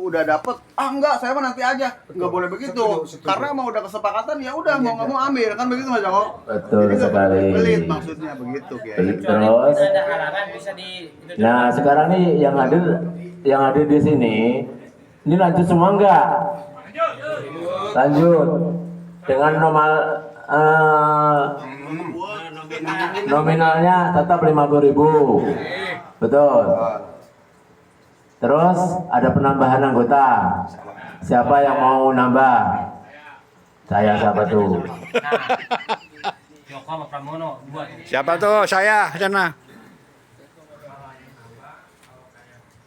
udah dapet, enggak, saya mah nanti aja. Enggak boleh begitu. Karena mau udah kesepakatan ya udah mau nggak mau ambil kan begitu Mas Joko. Betul Jadi nggak sekali. boleh pelit maksudnya begitu Kiai. Terus, ada halangan bisa di nah sekarang nih yang hadir di sini, ini lanjut semua enggak? Lanjut dengan normal nominalnya tetap 50.000, betul. Terus ada penambahan anggota. Siapa yang mau nambah? Saya siapa tuh? Joko sama Pramono buat. Siapa tuh? Saya sana.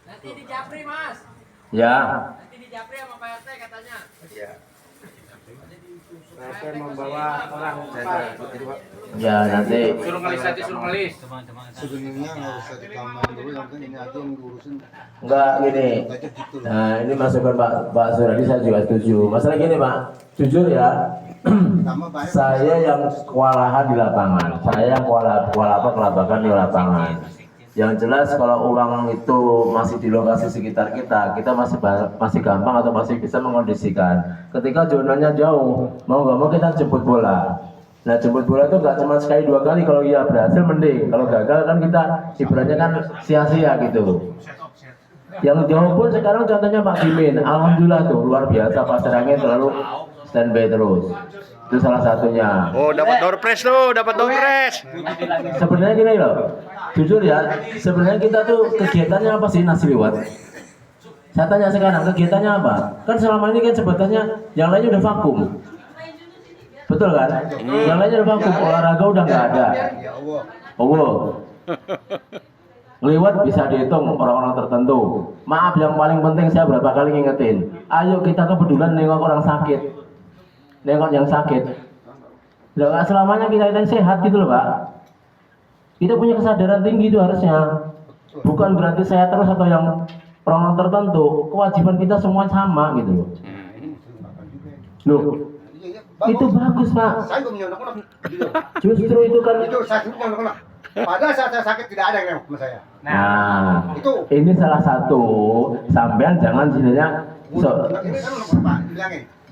Nanti di Japri Mas. Ya. Nanti di Japri sama Pak RT katanya. Saya membawa orang Ya nanti. Suruh ngelis aja, suruh ngelis. Sebenarnya nggak usah ditambahin dulu, yang penting ini aja yang ngurusin. Enggak gini. Aja gitu loh. Nah ini masukan Pak Suradi saya juga setuju. Masalah gini Pak, jujur ya. Tambah banyak. Saya yang kewalahan di lapangan. Saya yang kelabakan di lapangan. Yang jelas kalau uang itu masih di lokasi sekitar kita masih gampang atau masih bisa mengondisikan. Ketika zonanya jauh, mau nggak mau kita jemput bola. Nah jemput bola itu nggak cuma sekali dua kali, kalau iya berhasil mending. Kalau gagal kan kita ibaratnya kan sia-sia gitu. Yang jauh pun sekarang contohnya Pak Gimin, alhamdulillah tuh luar biasa Pak Serangin selalu standby terus. Itu salah satunya. Oh, dapat door prize tuh, dapat door prize. Sebenarnya gini loh, jujur ya, sebenarnya kita tuh kegiatannya apa sih nasi liwat? Saya tanya sekarang, kegiatannya apa? Kan selama ini kan sebutannya yang lainnya udah vakum. Betul kan? Yang lainnya udah vakum, olahraga udah nggak ada. Oh, Liwat bisa dihitung orang-orang tertentu. Maaf, yang paling penting saya berapa kali ngingetin. Ayo kita kepedulian nengok orang sakit, nengok yang sakit. Nggak selamanya kita yang sehat gitu loh Pak. Kita punya kesadaran tinggi itu harusnya. Bukan berarti saya terus atau yang orang tertentu. Kewajiban kita semua sama gitu loh. Loh, itu bagus Pak. Saya belum nyonok-nyonok. Justru itu kan. Itu saya nyonok-nyonok. Padahal saat saya sakit tidak ada yang nengok sama saya. Nah, Itu. ini salah satu. Sampean jangan sebenarnya. Ini kan Pak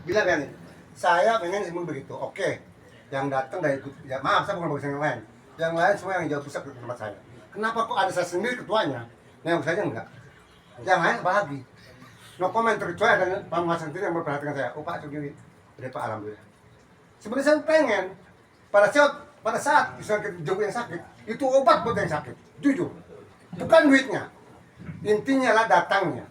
bilangin. Saya pengen semua begitu. Oke. Yang datang dari ya maaf saya bukan bagus yang lain. Yang lain semua yang jauh pusat ke tempat saya. Kenapa kok ada saya sendiri ketuanya? Nengok saja enggak. Yang lain apa lagi? No comment terkecuali ada Pak Mas sendiri yang memperhatikan saya. Oh Pak Sugiri, udah Pak alhamdulillah. Sebenarnya saya pengen pada saat bisa jenguk yang sakit itu obat buat yang sakit. Jujur, bukan duitnya. Intinya lah datangnya.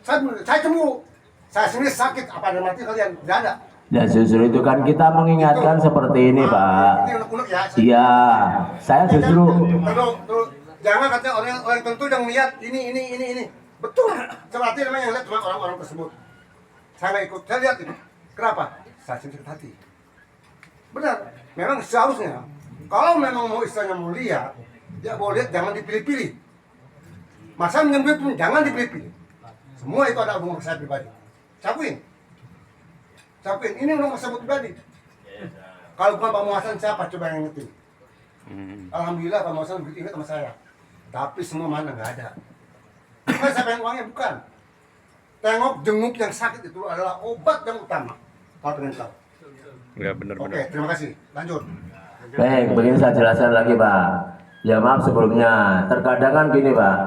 Saya cemburu. Saya sendiri sakit apa ada mati kalian? Tidak ada. Ya justru itu kan kita mengingatkan seperti ini Pak. Ini unek-unek ya. Iya, saya justru. Terus jangan katanya orang tentu yang lihat ini. Betul. Seperti namanya yang lihat cuma orang-orang tersebut. Saya nggak ikut. Saya lihat itu. Kenapa? Saya sendiri sakit hati. Benar. Memang seharusnya kalau memang mau istilahnya mau lihat, ya boleh lihat jangan dipilih-pilih. Masa menyembelih pun jangan dipilih-pilih. Semua itu ada hubungan saya pribadi. Capuin, ini nomor sebut pribadi. Kalau bukan Pak Muhasan siapa coba yang ngerti? Alhamdulillah Pak Muhasan begitu ingat sama saya. Tapi semua mana nggak ada. Bukan saya pengen uangnya, bukan. Tengok jenguk yang sakit itu adalah obat yang utama. Kalau pengen tahu. Ya benar-benar. Oke, terima kasih. Lanjut. Baik, begini saya jelaskan lagi Pak. Ya maaf sebelumnya, terkadang kan gini Pak,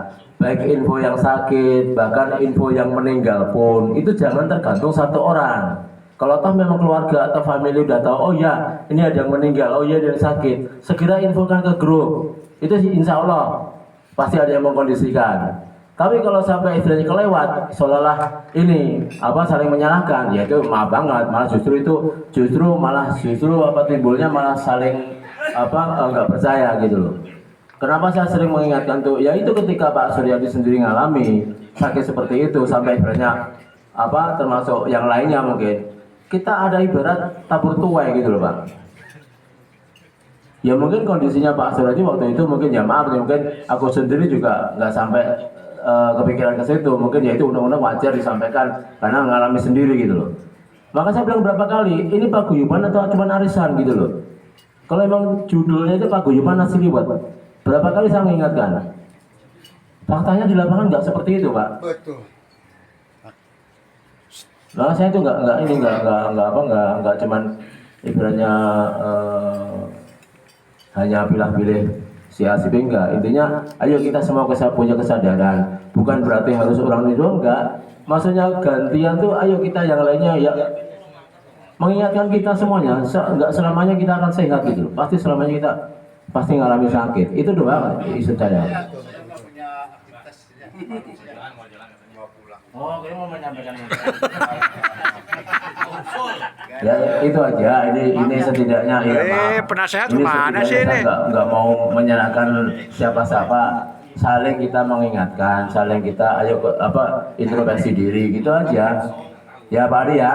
baik info yang sakit, bahkan info yang meninggal pun, itu jangan tergantung satu orang. Kalau toh memang keluarga atau family udah tahu, oh ya ini ada yang meninggal, oh ya ada yang sakit, segera infokan ke grup. Itu sih insya Allah pasti ada yang mengkondisikan. Tapi kalau sampai istilahnya kelewat, seolah-olah ini saling menyalahkan, ya itu maaf banget, malah justru timbulnya malah saling nggak percaya gitu loh. Kenapa saya sering mengingatkan tuh? Ya itu ketika Pak Suryadi sendiri ngalami sakit seperti itu sampai ibaratnya termasuk yang lainnya mungkin kita ada ibarat tabur tuai gitu loh Pak. Ya mungkin kondisinya Pak Suryadi waktu itu mungkin ya maaf, mungkin aku sendiri juga nggak sampai kepikiran ke situ. Mungkin ya itu undang-undang wajar disampaikan karena mengalami sendiri gitu loh. Maka saya bilang berapa kali, ini paguyuban atau cuma arisan gitu loh. Kalau emang judulnya itu paguyuban nasi liwat, berapa kali saya mengingatkan. Faktanya di lapangan nggak seperti itu Pak. Betul. Nah, saya itu nggak cuman ibaratnya hanya pilih-pilih si A si B, enggak. Intinya, ayo kita semua punya kesadaran. Bukan berarti harus orang itu enggak. Maksudnya gantian tuh, ayo kita yang lainnya ya mengingatkan kita semuanya. Enggak selamanya kita akan sehat gitu. Pasti selamanya kita pasti ngalami sakit. Itu doang isu saya. Oh, kamu mau menyampaikan Ya itu aja. Ini setidaknya ya, penasehat ini kemana sih setidaknya ini? saya nggak mau menyalahkan siapa-siapa. Saling kita mengingatkan, saling kita introspeksi diri gitu aja. Ya Pak Adi ya.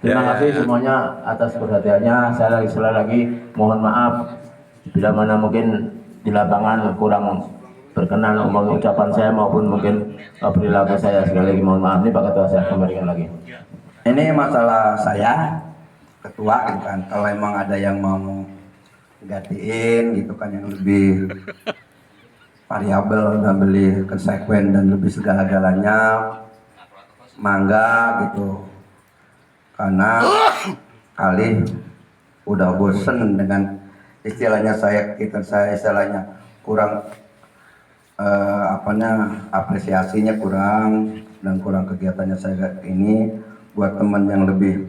Terima kasih semuanya atas perhatiannya. Saya sekali lagi mohon maaf bila mana mungkin di lapangan kurang berkenan ucapan saya maupun mungkin perilaku saya. Sekali lagi mohon maaf. Ini Pak Ketua saya kembalikan lagi. Ini masalah saya ketua gitu kan. Kalau emang ada yang mau gantiin gitu kan yang lebih variabel dan lebih konsekuen dan lebih segala-galanya, mangga gitu. Karena kali udah bosen dengan istilahnya saya istilahnya kurang apresiasinya kurang dan kurang kegiatannya saya ini. Buat teman yang lebih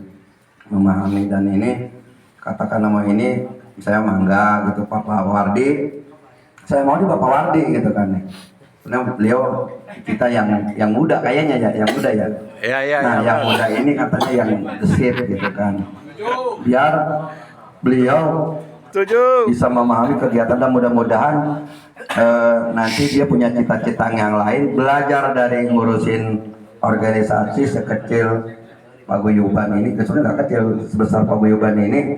memahami dan ini katakan nama ini saya mangga gitu Pak Wardi, saya mau di Bapak Wardi gitu kan nih. Karena beliau kita yang muda kayaknya ya, yang muda ya. Iya. Nah yang muda ini katanya yang gesit gitu kan. Biar beliau bisa memahami kegiatan dan mudah-mudahan nanti dia punya cita-cita yang lain, belajar dari ngurusin organisasi sekecil paguyuban ini, sebenarnya nggak kecil sebesar paguyuban ini,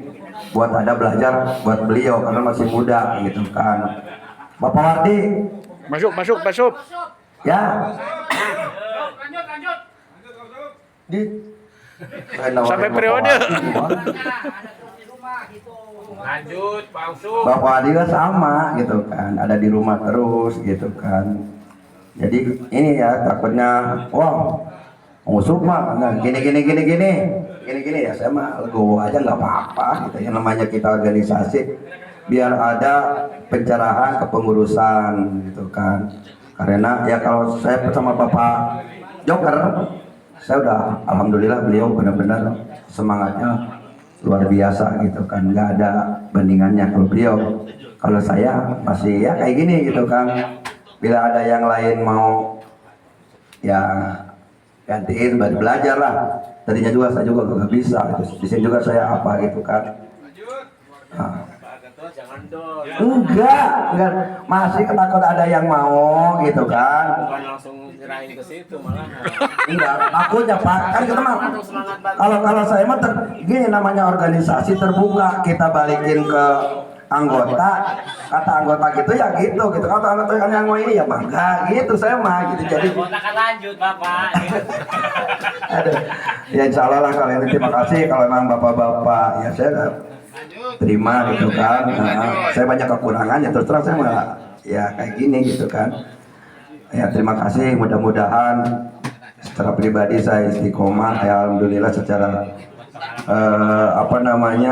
buat ada belajar buat beliau karena masih muda gitu kan. Bapak Wardi, Masuk. ya. Di Sampai periode. Lanjut, Pak Usum. Bapak Wardi kan sama gitu kan, ada di rumah terus gitu kan. Jadi ini ya takutnya, wah Usum mah gini ya, saya mah legowo aja nggak apa-apa gitu. Yang namanya kita organisasi biar ada pencerahan kepengurusan gitu kan. Karena ya kalau saya sama Bapak Joker, saya udah alhamdulillah beliau benar-benar semangatnya luar biasa gitu kan, nggak ada bandingannya kalau beliau. Kalau saya masih ya kayak gini gitu kan. Bila ada yang lain mau ya gantiin, belajar lah. Tadinya juga saya juga nggak bisa. Di sini juga saya apa gitu kan. Nah. Enggak, masih takut ada yang mau gitu kan. Bukan langsung nyerahin ke situ malah. Enggak, takutnya Pak. Kan kita mah kalau saya mah gini namanya organisasi terbuka, kita balikin ke anggota, kata anggota gitu ya gitu. Kata anggota yang mau ini ya bangga gitu, saya mah gitu. Jadi Anggota kan lanjut, Bapak. aduh, ya insya Allah lah kalau ini terima kasih kalau memang bapak-bapak ya saya terima gitu kan. Nah, saya banyak kekurangan ya terus terang saya mah ya kayak gini gitu kan. Ya terima kasih, mudah-mudahan secara pribadi saya istiqomah ya alhamdulillah secara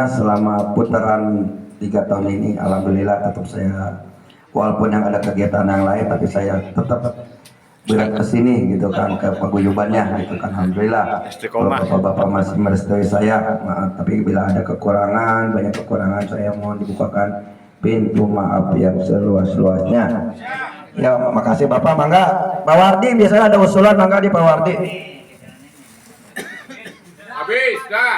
selama putaran 3 tahun ini alhamdulillah tetap saya walaupun yang ada kegiatan yang lain tapi saya tetap berat kesini gitu kan ke paguyubannya gitu kan alhamdulillah. Kalau bapak-bapak masih merestui saya tapi bila ada kekurangan, banyak kekurangan saya mohon dibukakan pintu maaf yang seluas-luasnya. Ya makasih Bapak. Mangga Pak Wardi, biasanya ada usulan mangga di Pak Wardi. Habis, dah.